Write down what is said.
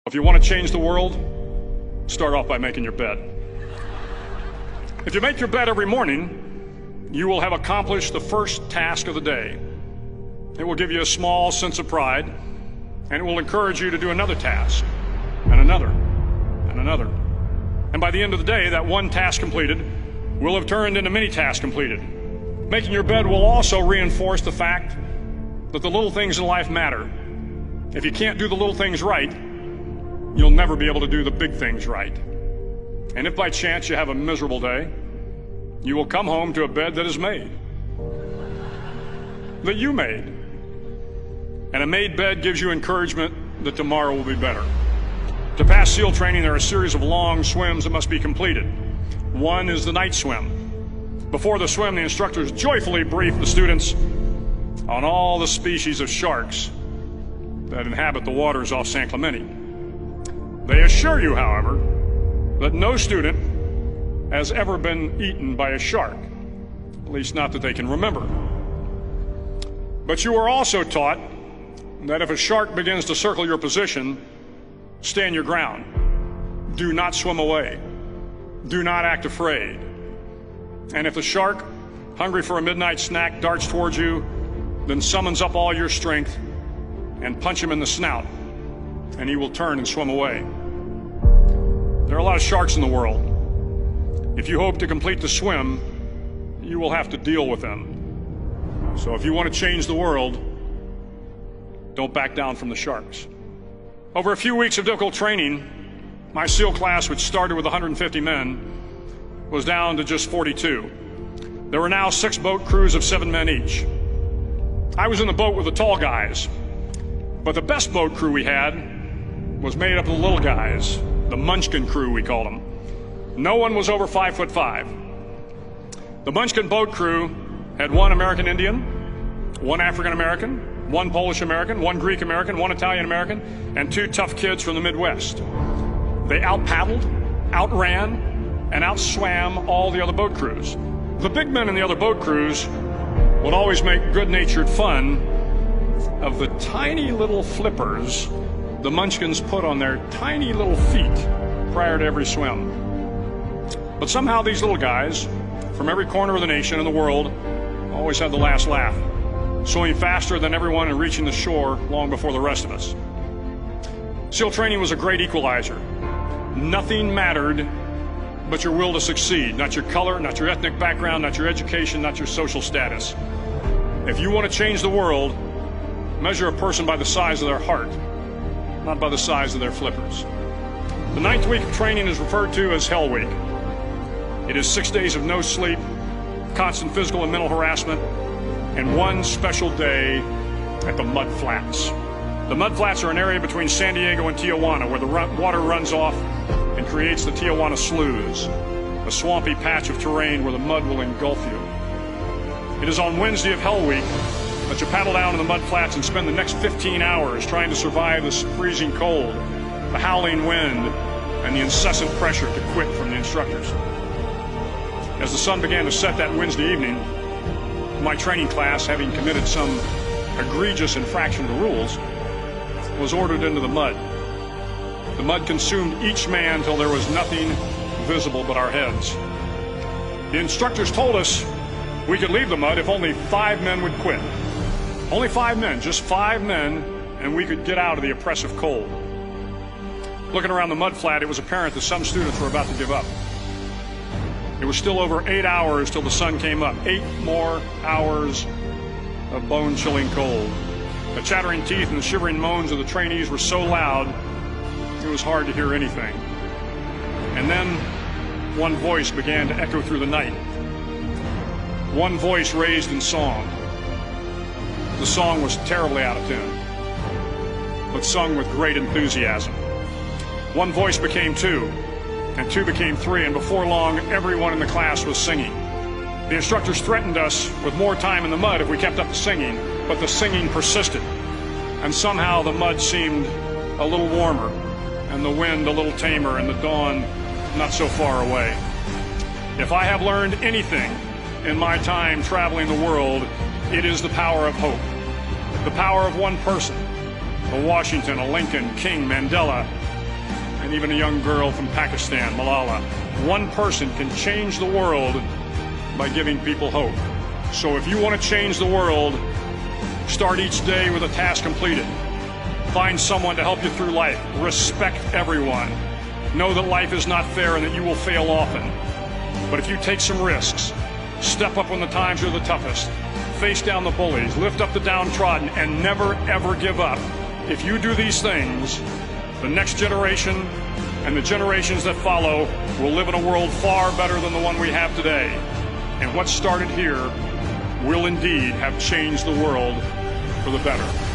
If you want to change the world, start off by making your bed. If you make your bed every morning, you will have accomplished the first task of the day. It will give you a small sense of pride, and it will encourage you to do another task, and another, and another. And by the end of the day, that one task completed will have turned into many tasks completed. Making your bed will also reinforce the fact that the little things in life matter. If you can't do the little things right, you'll never be able to do the big things right. And if by chance you have a miserable day, you will come home to a bed that is made, that you made. And a made bed gives you encouragement that tomorrow will be better. To pass SEAL training, there are a series of long swims that must be completed. One is the night swim. Before the swim, the instructors joyfully brief the students on all the species of sharks that inhabit the waters off San Clemente. They assure you, however, that no student has ever been eaten by a shark, at least not that they can remember. But you are also taught that if a shark begins to circle your position, stand your ground. Do not swim away. Do not act afraid. And if the shark, hungry for a midnight snack, darts towards you, then summons up all your strength and punch him in the snout, and he will turn and swim away. There are a lot of sharks in the world. If you hope to complete the swim, you will have to deal with them. So if you want to change the world, don't back down from the sharks. Over a few weeks of difficult training, my SEAL class, which started with 150 men, was down to just 42. There were now 6 boat crews of 7 men each. I was in the boat with the tall guys, but the best boat crew we had was made up of the little guys, the Munchkin crew, we called them. No one was over 5'5". The Munchkin boat crew had 1 American Indian, 1 African American, 1 Polish American, 1 Greek American, 1 Italian American, and 2 tough kids from the Midwest. They out-paddled, outran, and outswam all the other boat crews. The big men in the other boat crews would always make good-natured fun of the tiny little flippers the Munchkins put on their tiny little feet prior to every swim. But somehow these little guys from every corner of the nation and the world always had the last laugh, swimming faster than everyone and reaching the shore long before the rest of us. SEAL training was a great equalizer. Nothing mattered but your will to succeed, not your color, not your ethnic background, not your education, not your social status. If you want to change the world, measure a person by the size of their heart, not by the size of their flippers. The 9th week of training is referred to as Hell Week. It is 6 days of no sleep, constant physical and mental harassment, and 1 special day at the Mud Flats. The Mud Flats are an area between San Diego and Tijuana where the water runs off and creates the Tijuana Sloughs, a swampy patch of terrain where the mud will engulf you. It is on Wednesday of Hell Week that you paddle down to the Mud Flats and spend the next 15 hours trying to survive the freezing cold, the howling wind, and the incessant pressure to quit from the instructors. As the sun began to set that Wednesday evening, my training class, having committed some egregious infraction to rules, was ordered into the mud. The mud consumed each man till there was nothing visible but our heads. The instructors told us we could leave the mud if only 5 men would quit. Only 5 men, just 5 men, and we could get out of the oppressive cold. Looking around the mud flat, it was apparent that some students were about to give up. It was still over 8 hours till the sun came up. 8 more hours of bone-chilling cold. The chattering teeth and the shivering moans of the trainees were so loud, it was hard to hear anything. And then one voice began to echo through the night. One voice raised in song. The song was terribly out of tune, but sung with great enthusiasm. One voice became 2, and 2 became 3, and before long, everyone in the class was singing. The instructors threatened us with more time in the mud if we kept up the singing, but the singing persisted, and somehow the mud seemed a little warmer, and the wind a little tamer, and the dawn not so far away. If I have learned anything in my time traveling the world, it is the power of hope, the power of one person, a Washington, a Lincoln, King, Mandela, and even a young girl from Pakistan, Malala. One person can change the world by giving people hope. So if you want to change the world, start each day with a task completed. Find someone to help you through life. Respect everyone. Know that life is not fair and that you will fail often. But if you take some risks, step up when the times are the toughest, face down the bullies, lift up the downtrodden, and never ever give up. If you do these things, the next generation and the generations that follow will live in a world far better than the one we have today. And what started here will indeed have changed the world for the better.